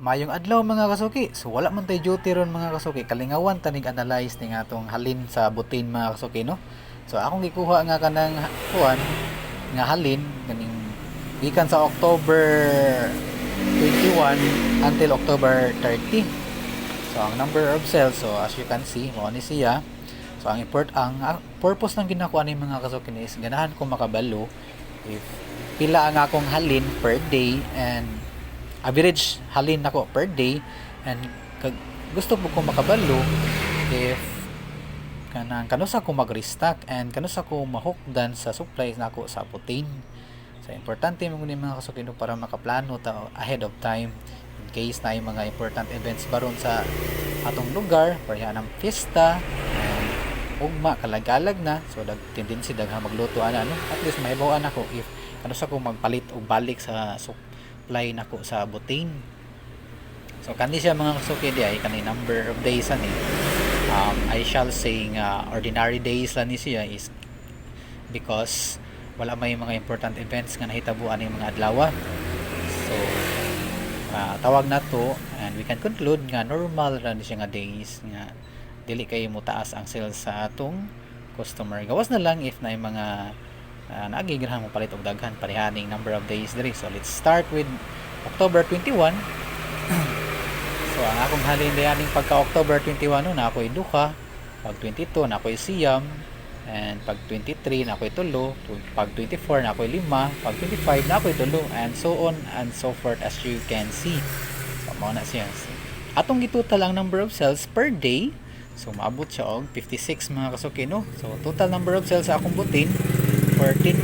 Mayong adlaw mga kasuki. So wala man tay duty ron mga kasuki. Kalingawan tanig analyze ni atong halin sa butin mga kasuki no. So akong gikuha nga kanang kuan nga halin kaning gikan sa October 21 until October 30. So ang number of cells, so as you can see mo ni siya. So ang purpose ng ginakuha ni mga kasuki is ganahan ko makabalo if pila ang akong halin per day and average halin nako per day and gusto po kong makabalo if kanang kanusa ko mag-restock and kanusa ko mahukdan sa supplies nako sa putin. So importante mo ni mga kasukino para makaplano ta ahead of time in case na yung mga important events baron sa atong lugar para ng fiesta and ugma kalagalag na, so tendency daghang magluto ana no, at least mahibaw-an ako if kanusa ko magpalit og balik sa supply nako sa butin. So kani siya mga kasuki di ay kani number of days ani. I shall say nga ordinary days lang ni siya is because wala may mga important events nga nahitabuan ni mga adlaw. So tawag na to and we can conclude nga normal ra ni siya nga days nga dili kay mo taas ang sales sa atong customer. Gawas na lang if na mga naagigirahan mo palit og daghan parihaning number of days diri. So let's start with October 21. So ang akong halin dianing pagka October 21 no, na ako'y duha, pag 22 na ako'y siyam, and pag 23 na ako'y tulo, pag 24 na ako'y lima, pag 25 na ako'y tulo, and so on and so forth as you can see. So mao na siya. Atong gitotal ang number of cells per day. So maabot siya og 56 mga kasuki no. So total number of cells sa akong butin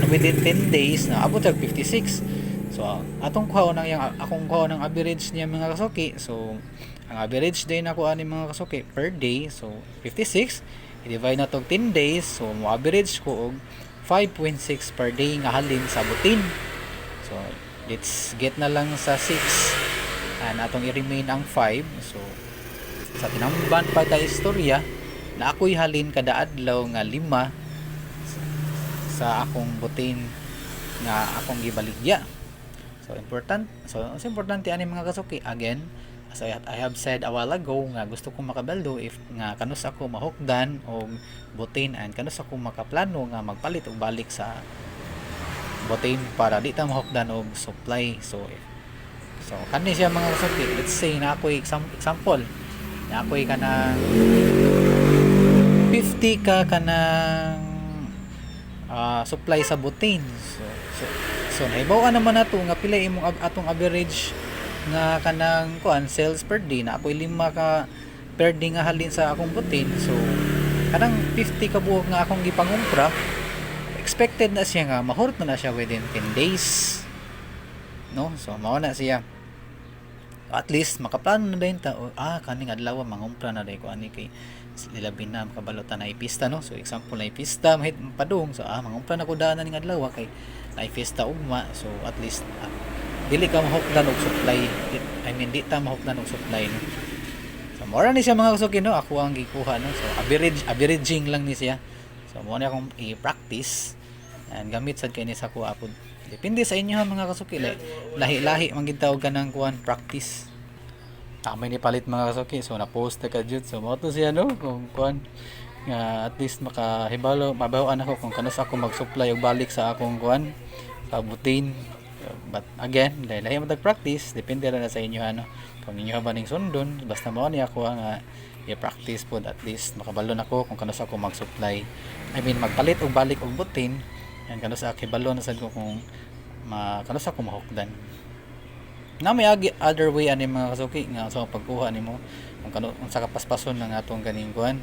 within 10 days na abot siya 56. So atong kuha nang yang akong kuha ng average niya mga kasuki. So ang average day na kuha ni mga kasuki per day, so 56 i-divide na tog 10 days, so mo average ko og 5.6 per day nga halin sa butin. So let's get na lang sa 6 and atong i-remain ang 5. So sa tinamban pa ta istorya na ako'y halin kada adlaw nga 5 sa akong butin nga akong gibaligya. So importante ani mga kasuki. Again, as I have said a while ago nga gusto kong makabalo if nga kanus ako mahukdan og butin and kanus ako makaplano nga magpalit og balik sa butin para di ta mahukdan og supply. So kani siya mga kasuki. Let's say na ako'y example na ako'y kanang 50 ka kanang supply sa butin. So nahibaw naman nato nga pila imong atong average nga kanang kuan sales per day na ako'y 5 ka per day nga halin sa akong butin. So kanang 50 ka buok nga akong gipangumpra, expected na siya nga mahurot na siya within 10 days no. So mao na siya. At least makaplano na din ta kaning adlaw mangumpra na day ko ani kay ilabin na makabalutan na ipista no. So example na ipista mahit padung, so mangumpra na ko daan ning adlaw kay na ipista ugma. So at least dili ka mahukdan og supply, I mean di ta mahukdan og supply no. So mora ni siya mga kasuki no, ako ang gikuha no. So averaging lang ni siya. So mo na akong i-practice and gamit sad kay ni sa kuha pod. Depende sa inyo ha mga kasuki, lahi-lahi man gid tawag kanang kuan practice. May ni palit mga kasuki, so na-post na ka jud. So mo to siya no, kung kuan nga at least makahibalo mabaw-an ako kung kanus ako mag-supply og balik sa akong kuan sa butin. But again, lahi-lahi man tag practice, depende ra na sa inyo ano. Kung inyo ba ning sundon, basta mao ni ako nga i-practice pod at least makabalon ako kung kanus ako mag-supply. I mean magpalit og balik og butin. Yan kanus ako kibalo na sad ko kung kanus ako mahukdan. Na may other way ani mga kasuki nga sa pagkuha nimo kung kano sa kapaspason ng atong kaning kuan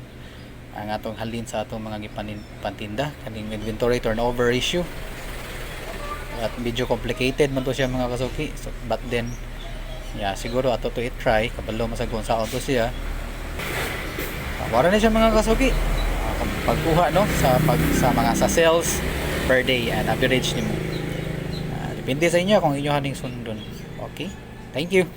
ang atong halin sa atong mga gipaninda kaning inventory turnover issue. At medyo complicated man to siya mga kasuki. So, but then siguro ato to i-try kabalo masagon sa to siya. Mora na siya mga kasuki. Pagkuha no sa mga sa sales per day and average nimo. Depende sa inyo kung inyo haning sundon. Okay? Thank you.